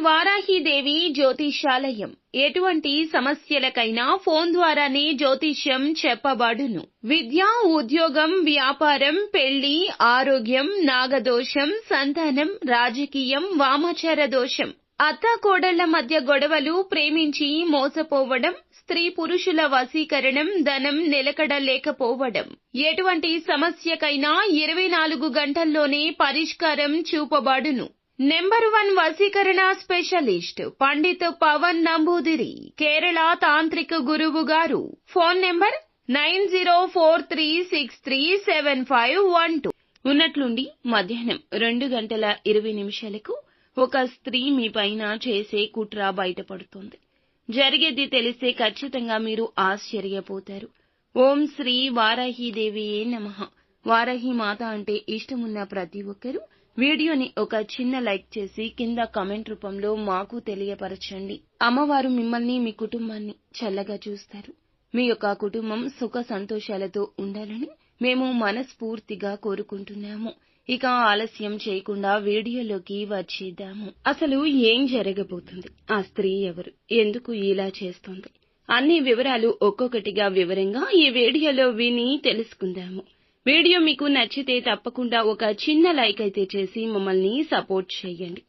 వారాహీదేవి జ్యోతిష్యాలయం ఎటువంటి సమస్యలకైనా ఫోన్ ద్వారానే జ్యోతిష్యం చెప్పబడును. విద్య, ఉద్యోగం, వ్యాపారం, పెళ్లి, ఆరోగ్యం, నాగదోషం, సంతానం, రాజకీయం, వామాచార దోషం, అత్తాకోడళ్ల మధ్య గొడవలు, ప్రేమించి మోసపోవడం, స్త్రీ పురుషుల వశీకరణం, ధనం నిలకడ లేకపోవడం, ఎటువంటి సమస్యకైనా 24 గంటల్లోనే పరిష్కారం చూపబడును. నెంబర్ 1 వశీకరణ స్పెషలిస్ట్ పండిత్ పవన్ నంబూదిరి, కేరళ తాంత్రిక గురువు గారు. Phone number 9043637512. ఉన్నట్లుండి మధ్యాహ్నం 2:20 ఒక స్త్రీ మీ పైన చేసే కుట్ర బయటపడుతోంది. జరిగేది తెలిస్తే ఖచ్చితంగా మీరు ఆశ్చర్యపోతారు. ఓం శ్రీ వారాహీదేవియే నమః. వారాహి మాత అంటే ఇష్టమున్న ప్రతి ఒక్కరూ వీడియోని ఒక చిన్న లైక్ చేసి కింద కామెంట్ రూపంలో మాకు తెలియపరచండి. అమ్మవారు మిమ్మల్ని, మీ కుటుంబాన్ని చల్లగా చూస్తారు. మీ యొక్క కుటుంబం సుఖ సంతోషాలతో ఉండాలని మేము మనస్ఫూర్తిగా కోరుకుంటున్నాము. ఇక ఆలస్యం చేయకుండా వీడియోలోకి వచ్చేద్దాము. అసలు ఏం జరగబోతుంది? ఆ స్త్రీ ఎవరు? ఎందుకు ఇలా చేస్తోంది? అన్ని వివరాలు ఒక్కొక్కటిగా వివరంగా ఈ వీడియోలో విని తెలుసుకుందాము. వీడియో మీకు నచ్చితే తప్పకుండా ఒక చిన్న లైక్ అయితే చేసి మమ్మల్ని సపోర్ట్ చేయండి.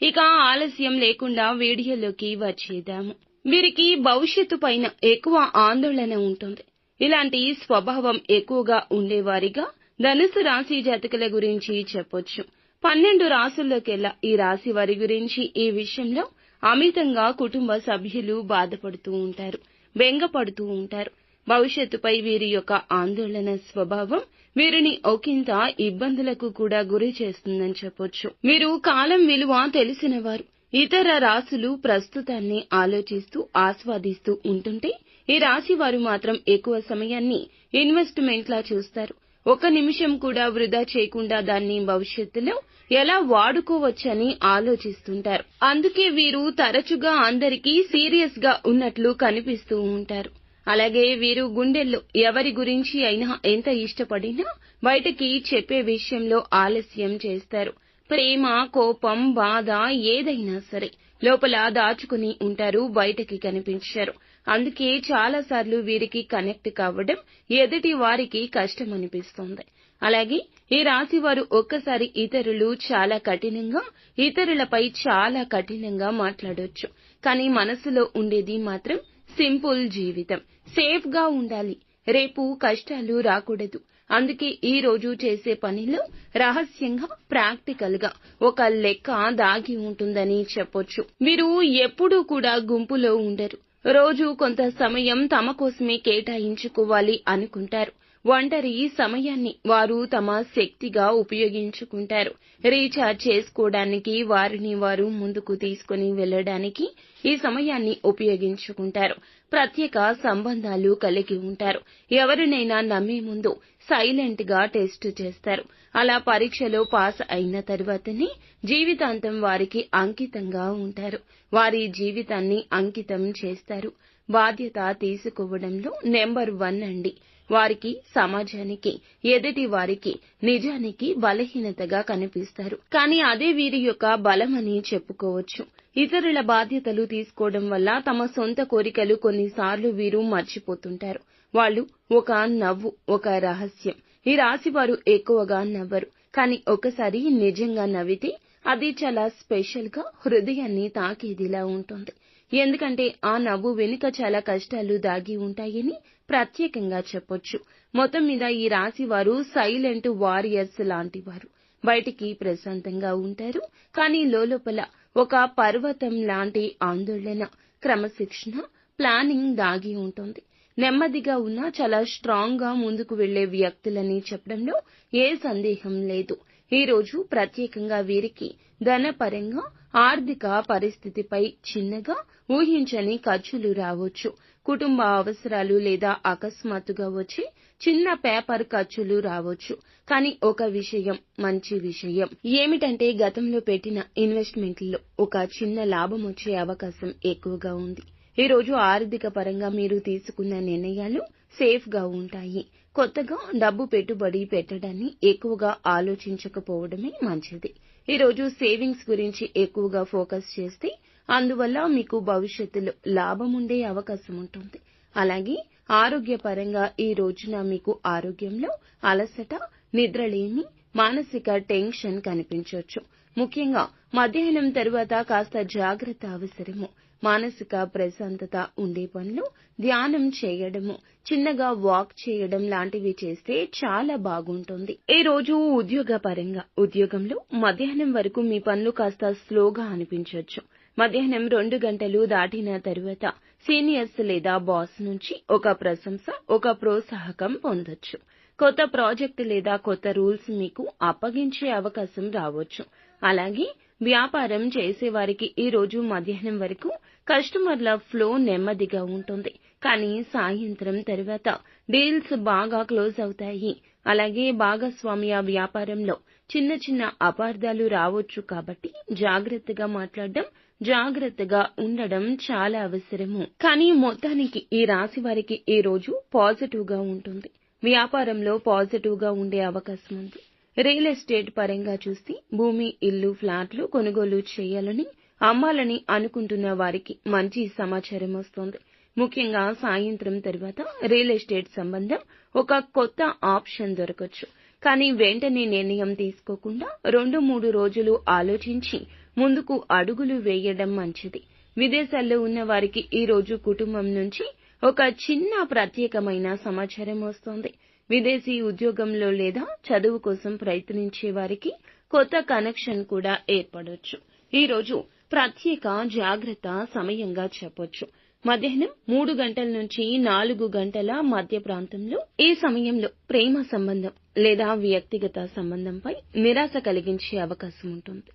ఇక ఆలస్యం లేకుండా వీడియోలోకి వచ్చేద్దాము. వీరికి భవిష్యత్తు పైన ఎక్కువ ఆందోళన ఉంటుంది. ఇలాంటి స్వభావం ఎక్కువగా ఉండేవారిగా ధనుసు రాశి జాతకుల గురించి చెప్పొచ్చు. 12 రాశుల్లోకెల్లా ఈ రాశి వారి గురించి ఈ విషయంలో అమితంగా కుటుంబ సభ్యులు బాధపడుతూ ఉంటారు, బెంగపడుతూ ఉంటారు. భవిష్యత్తుపై వీరి యొక్క ఆందోళన స్వభావం వీరిని ఒకంత ఇబ్బందులకు కూడా గురి చేస్తుందని చెప్పొచ్చు. వీరు కాలం విలువ తెలిసినవారు. ఇతర రాశులు ప్రస్తుతాన్ని ఆలోచిస్తూ ఆస్వాదిస్తూ ఉంటుంటే ఈ రాశి వారు మాత్రం ఎక్కువ సమయాన్ని ఇన్వెస్ట్మెంట్లా చూస్తారు. ఒక నిమిషం కూడా వృధా చేయకుండా దాన్ని భవిష్యత్తులో ఎలా వాడుకోవచ్చని ఆలోచిస్తుంటారు. అందుకే వీరు తరచుగా అందరికీ సీరియస్ గా ఉన్నట్లు కనిపిస్తూ ఉంటారు. అలాగే వీరు గుండెల్లో ఎవరి గురించి అయినా ఎంత ఇష్టపడినా బయటకి చెప్పే విషయంలో ఆలస్యం చేస్తారు. ప్రేమ, కోపం, బాధ ఏదైనా సరే లోపల దాచుకుని ఉంటారు, బయటకి కనిపించారు. అందుకే చాలా సార్లు వీరికి కనెక్ట్ కావడం ఎదుటి వారికి కష్టమనిపిస్తుంది. అలాగే ఈ రాశి వారు ఒక్కసారి ఇతరులు చాలా కఠినంగా, ఇతరులపై చాలా కఠినంగా మాట్లాడొచ్చు. కానీ మనసులో ఉండేది మాత్రం సింపుల్ జీవితం, సేఫ్ గా ఉండాలి, రేపు కష్టాలు రాకూడదు. అందుకే ఈ రోజు చేసే పనిలో రహస్యంగా, ప్రాక్టికల్ గా ఒక లెక్క దాగి ఉంటుందని చెప్పొచ్చు. వీరు ఎప్పుడూ కూడా గుంపులో ఉండరు. రోజు కొంత సమయం తమ కోసమే కేటాయించుకోవాలి అనుకుంటారు. ఒంటరి సమయాన్ని వారు తమ శక్తిగా ఉపయోగించుకుంటారు. రీఛార్జ్ చేసుకోవడానికి, వారిని వారు ముందుకు తీసుకుని వెళ్లడానికి ఈ సమయాన్ని ఉపయోగించుకుంటారు. ప్రత్యేక సంబంధాలు కలిగి ఉంటారు. ఎవరినైనా నమ్మే ముందు సైలెంట్ గా టెస్ట్ చేస్తారు. అలా పరీక్షలో పాస్ అయిన తర్వాతనే జీవితాంతం వారికి అంకితంగా ఉంటారు. వారి జీవితాన్ని అంకితం చేస్తారు. బాధ్యత తీసుకోవడంలో నెంబర్ 1 అండి. వారికి సమాజానికి, ఎదుటి వారికి నిజానికి బలహీనతగా కనిపిస్తారు. కానీ అదే వీరి యొక్క బలమని చెప్పుకోవచ్చు. ఇతరుల బాధ్యతలు తీసుకోవడం వల్ల తమ సొంత కోరికలు కొన్నిసార్లు వీరు మర్చిపోతుంటారు. వాళ్ళు ఒక నవ్వు, ఒక రహస్యం. ఈ రాశి వారు ఎక్కువగా నవ్వరు. కానీ ఒకసారి నిజంగా నవ్వితే అది చాలా స్పెషల్ గా హృదయాన్ని తాకేదిలా ఉంటుంది. ఎందుకంటే ఆ నవ్వు వెనుక చాలా కష్టాలు దాగి ఉంటాయని ప్రత్యేకంగా చెప్పొచ్చు. మొత్తం మీద ఈ రాశి వారు సైలెంట్ వారియర్స్ లాంటి వారు. బయటికి ప్రశాంతంగా ఉంటారు, కానీ లోపల ఒక పర్వతం లాంటి ఆందోళన, క్రమశిక్షణ, ప్లానింగ్ దాగి ఉంటుంది. నెమ్మదిగా ఉన్నా చాలా స్ట్రాంగ్ గా ముందుకు వెళ్లే వ్యక్తులని చెప్పడంలో ఏ సందేహం లేదు. ఈ రోజు ప్రత్యేకంగా వీరికి ధనపరంగా, ఆర్థిక పరిస్థితిపై చిన్నగా ఊహించని ఖర్చులు రావచ్చు. కుటుంబ అవసరాలు లేదా అకస్మాత్తుగా వచ్చే చిన్న పేపర్ ఖర్చులు రావచ్చు. కానీ ఒక విషయం, మంచి విషయం ఏమిటంటే గతంలో పెట్టిన ఇన్వెస్ట్మెంట్లలో ఒక చిన్న లాభం వచ్చే అవకాశం ఎక్కువగా ఉంది. ఈ రోజు ఆర్థిక పరంగా మీరు తీసుకున్న నిర్ణయాలు సేఫ్ గా ఉంటాయి. కొత్తగా డబ్బు పెట్టుబడి పెట్టడాన్ని ఎక్కువగా ఆలోచించకపోవడమే మంచిది. ఈ రోజు సేవింగ్స్ గురించి ఎక్కువగా ఫోకస్ చేస్తే అందువల్ల మీకు భవిష్యత్తులో లాభం ఉండే అవకాశం ఉంటుంది. అలాగే ఆరోగ్యపరంగా ఈ రోజున మీకు ఆరోగ్యంలో అలసట, నిద్రలేమి, మానసిక టెన్షన్ కనిపించొచ్చు. ముఖ్యంగా మధ్యాహ్నం తరువాత కాస్త జాగ్రత్త అవసరము. మానసిక ప్రశాంతత ఉండే పనులు, ధ్యానం చేయడము, చిన్నగా వాక్ చేయడం లాంటివి చేస్తే చాలా బాగుంటుంది. ఈ రోజు ఉద్యోగపరంగా ఉద్యోగంలో మధ్యాహ్నం వరకు మీ పనులు కాస్త స్లోగా అనిపించొచ్చు. మధ్యాహ్నం 2 గంటలు దాటిన తరువాత సీనియర్స్ లేదా బాస్ నుంచి ఒక ప్రశంస, ఒక ప్రోత్సాహకం పొందొచ్చు. కొత్త ప్రాజెక్ట్ లేదా కొత్త రూల్స్ మీకు అప్పగించే అవకాశం రావచ్చు. అలాగే వ్యాపారం చేసేవారికి ఈ రోజు మధ్యాహ్నం వరకు కస్టమర్ల ఫ్లో నెమ్మదిగా ఉంటుంది. కానీ సాయంత్రం తరువాత డీల్స్ బాగా క్లోజ్ అవుతాయి. అలాగే భాగస్వామ్య వ్యాపారంలో చిన్న చిన్న అపార్థాలు రావచ్చు. కాబట్టి జాగ్రత్తగా మాట్లాడడం, జాగ్రత్తగా ఉండడం చాలా అవసరము. కానీ మొత్తానికి ఈ రాశి వారికి ఈ రోజు పాజిటివ్ గా ఉంటుంది. వ్యాపారంలో పాజిటివ్ గా ఉండే అవకాశం ఉంది. రియల్ ఎస్టేట్ పరంగా చూస్తే భూమి, ఇల్లు, ఫ్లాట్లు కొనుగోలు చేయాలని, అమ్మాలని అనుకుంటున్న వారికి మంచి సమాచారం వస్తోంది. ముఖ్యంగా సాయంత్రం తరువాత రియల్ ఎస్టేట్ సంబంధం ఒక కొత్త ఆప్షన్ దొరకచ్చు. కానీ వెంటనే నిర్ణయం తీసుకోకుండా 2-3 రోజులు ఆలోచించి ముందుకు అడుగులు వేయడం మంచిది. విదేశాల్లో ఉన్న వారికి ఈ రోజు కుటుంబం నుంచి ఒక చిన్న ప్రత్యేకమైన సమాచారం వస్తోంది. విదేశీ ఉద్యోగంలో లేదా చదువు కోసం ప్రయత్నించే వారికి కొత్త కనెక్షన్ కూడా ఏర్పడొచ్చు. ఈ రోజు ప్రత్యేక జాగ్రత్త సమయంగా చెప్పొచ్చు. మధ్యాహ్నం 3 గంటల నుంచి 4 గంటల మధ్య ప్రాంతంలో ఈ సమయంలో ప్రేమ సంబంధం లేదా వ్యక్తిగత సంబంధంపై నిరాశ కలిగించే అవకాశం ఉంటుంది.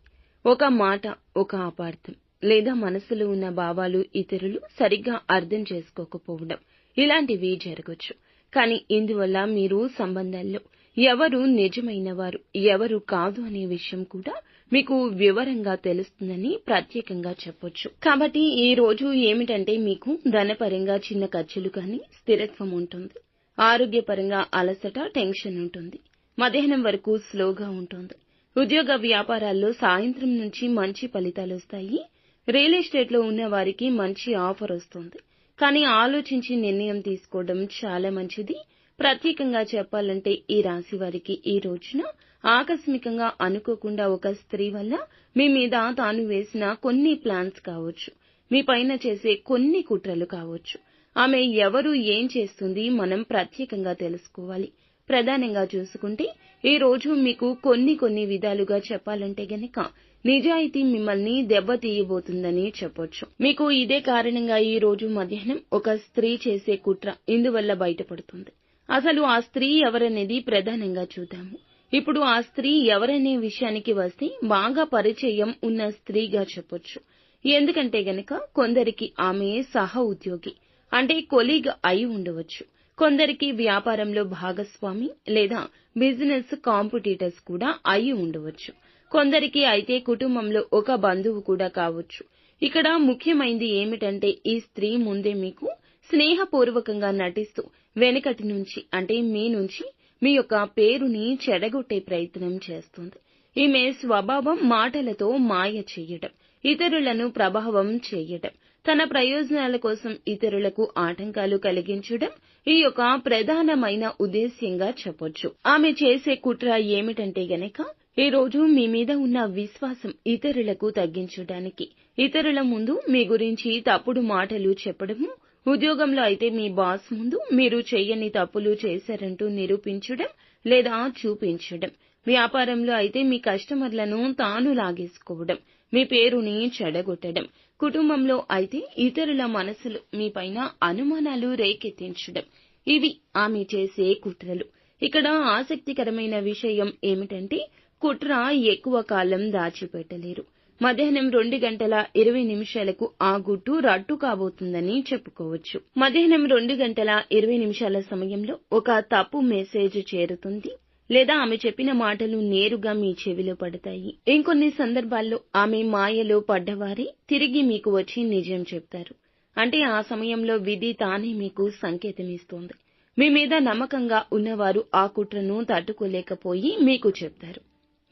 ఒక మాట, ఒక అపార్థం లేదా మనసులో ఉన్న భావాలు ఇతరులు సరిగ్గా అర్థం చేసుకోకపోవడం ఇలాంటివి జరగొచ్చు. కానీ ఇందువల్ల మీరు సంబంధాల్లో ఎవరు నిజమైన వారు, ఎవరు కాదు అనే విషయం కూడా మీకు వివరంగా తెలుస్తుందని ప్రత్యేకంగా చెప్పొచ్చు. కాబట్టి ఈ రోజు ఏమిటంటే మీకు ధనపరంగా చిన్న ఖర్చులు కానీ స్థిరత్వం ఉంటుంది. ఆరోగ్యపరంగా అలసట, టెన్షన్ ఉంటుంది. మధ్యాహ్నం వరకు స్లోగా ఉంటుంది. ఉద్యోగ వ్యాపారాల్లో సాయంత్రం నుంచి మంచి ఫలితాలు వస్తాయి. రియల్ ఎస్టేట్ లో ఉన్న వారికి మంచి ఆఫర్ వస్తుంది. కానీ ఆలోచించి నిర్ణయం తీసుకోవడం చాలా మంచిది. ప్రత్యేకంగా చెప్పాలంటే ఈ రాశి వారికి ఈ రోజున ఆకస్మికంగా అనుకోకుండా ఒక స్త్రీ వల్ల మీ మీద తాను వేసిన కొన్ని ప్లాన్స్ కావచ్చు, మీ పైన చేసే కొన్ని కుట్రలు కావచ్చు. ఆమె ఎవరు, ఏం చేస్తుంది మనం ప్రత్యేకంగా తెలుసుకోవాలి. ప్రధానంగా చూసుకుంటే ఈ రోజు మీకు కొన్ని విధాలుగా చెప్పాలంటే గనక నిజాయితీ మిమ్మల్ని దెబ్బతీయబోతుందని చెప్పొచ్చు. మీకు ఇదే కారణంగా ఈ రోజు మధ్యాహ్నం ఒక స్త్రీ చేసే కుట్ర ఇందువల్ల బయటపడుతుంది. అసలు ఆ స్త్రీ ఎవరనేది ప్రధానంగా చూద్దాము. ఇప్పుడు ఆ స్త్రీ ఎవరనే విషయానికి వస్తే బాగా పరిచయం ఉన్న స్త్రీగా చెప్పొచ్చు. ఎందుకంటే గనక కొందరికి ఆమె సహ ఉద్యోగి అంటే కొలీగ్ అయి ఉండవచ్చు. కొందరికి వ్యాపారంలో భాగస్వామి లేదా బిజినెస్ కాంపిటీటర్స్ కూడా అయి ఉండవచ్చు. కొందరికి అయితే కుటుంబంలో ఒక బంధువు కూడా కావచ్చు. ఇక్కడ ముఖ్యమైనది ఏమిటంటే ఈ స్త్రీ ముందే మీకు స్నేహపూర్వకంగా నటిస్తూ వెనకటి నుంచి అంటే మీ నుంచి మీ యొక్క పేరుని చెడగొట్టే ప్రయత్నం చేస్తుంది. ఈమె స్వభావం మాటలతో మాయ చేయడం, ఇతరులను ప్రభావం చేయడం, తన ప్రయోజనాల కోసం ఇతరులకు ఆటంకాలు కలిగించడం ఈ యొక్క ప్రధానమైన ఉద్దేశ్యంగా చెప్పొచ్చు. ఆమె చేసే కుట్ర ఏమిటంటే గనక ఈ రోజు మీ మీద ఉన్న విశ్వాసం ఇతరులకు తగ్గించడానికి, ఇతరుల ముందు మీ గురించి తప్పుడు మాటలు చెప్పడము, ఉద్యోగంలో అయితే మీ బాస్ ముందు మీరు చెయ్యని తప్పులు చేశారంటూ నిరూపించడం లేదా చూపించడం, వ్యాపారంలో అయితే మీ కస్టమర్లను తాను లాగేసుకోవడం, మీ పేరుని చెడగొట్టడం, కుటుంబంలో అయితే ఇతరుల మనసులు మీపైన అనుమానాలు రేకెత్తించడం ఇవి ఆమె చేసే కుట్రలు. ఇక్కడ ఆసక్తికరమైన విషయం ఏమిటంటే కుట్ర ఎక్కువ కాలం దాచిపెట్టలేరు. మధ్యాహ్నం 2 గంటల 20 నిమిషాలకు ఆ గుట్టు రట్టు కాబోతుందని చెప్పుకోవచ్చు. మధ్యాహ్నం 2 గంటల 20 నిమిషాల సమయంలో ఒక తప్పు మెసేజ్ చేరుతుంది లేదా ఆమె చెప్పిన మాటలు నేరుగా మీ చెవిలో పడతాయి. ఇంకొన్ని సందర్భాల్లో ఆమె మాయలో పడ్డవారే తిరిగి మీకు వచ్చి నిజం చెప్తారు. అంటే ఆ సమయంలో విధి తానే మీకు సంకేతమిస్తోంది. మీ మీద నమ్మకంగా ఉన్నవారు ఆ కుట్రను తట్టుకోలేకపోయి మీకు చెప్తారు.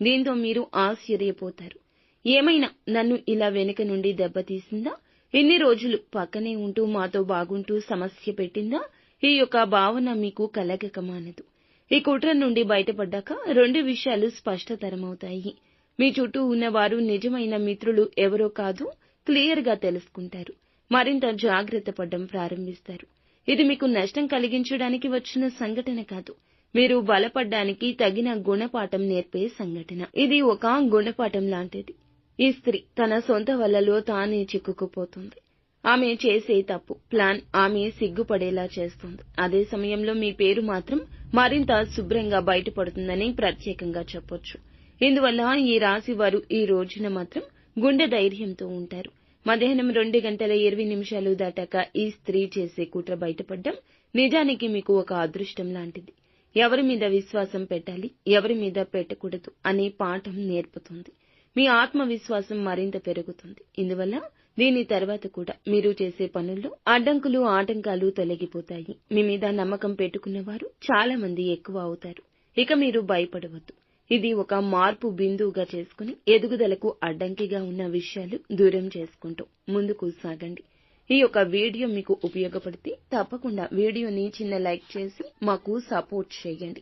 దీంతో మీరు ఆశ్చర్యపోతారు. ఏమైనా నన్ను ఇలా వెనుక నుండి దెబ్బతీసిందా? ఇన్ని రోజులు పక్కనే ఉంటూ మాతో బాగుంటూ సమస్య పెట్టిందా? ఈ యొక్క భావన మీకు కలగక మానదు. ఈ కుట్ర నుండి బయటపడ్డాక 2 విషయాలు స్పష్టతరమవుతాయి. మీ చుట్టూ ఉన్నవారు నిజమైన మిత్రులు ఎవరో కాదు క్లియర్ గా తెలుసుకుంటారు. మరింత జాగ్రత్త పడడం ప్రారంభిస్తారు. ఇది మీకు నష్టం కలిగించడానికి వచ్చిన సంఘటన కాదు, మీరు బలపడ్డానికి తగిన గుణపాఠం నేర్పే సంఘటన. ఇది ఒక గుణపాఠం లాంటిది. ఈ స్త్రీ తన సొంత వలలో తానే చిక్కుకుపోతుంది. ఆమె చేసే తప్పు ప్లాన్ ఆమె సిగ్గుపడేలా చేస్తుంది. అదే సమయంలో మీ పేరు మాత్రం మరింత శుభ్రంగా బయటపడుతుందని ప్రత్యేకంగా చెప్పొచ్చు. ఇందువల్ల ఈ రాశి వారు ఈ రోజున మాత్రం గుండె ధైర్యంతో ఉంటారు. మధ్యాహ్నం 2:20 దాటాక ఈ స్త్రీ చేసే కుట్ర బయటపడడం నిజానికి మీకు ఒక అదృష్టం లాంటిది. ఎవరి మీద విశ్వాసం పెట్టాలి, ఎవరి మీద పెట్టకూడదు అనే పాఠం నేర్పుతుంది. మీ ఆత్మవిశ్వాసం మరింత పెరుగుతుంది. ఇందువల్ల దీని తర్వాత కూడా మీరు చేసే పనుల్లో అడ్డంకులు ఆటంకాలు తొలగిపోతాయి. మీ మీద నమ్మకం పెట్టుకున్నవారు చాలా మంది ఎక్కువ అవుతారు. ఇక మీరు భయపడవద్దు. ఇది ఒక మార్పు బిందువుగా చేసుకుని ఎదుగుదలకు అడ్డంకిగా ఉన్న విషయాలు దూరం చేసుకుంటూ ముందుకు సాగండి. ఈ యొక్క వీడియో మీకు ఉపయోగపడితే తప్పకుండా వీడియోని చిన్న లైక్ చేసి మాకు సపోర్ట్ చేయండి.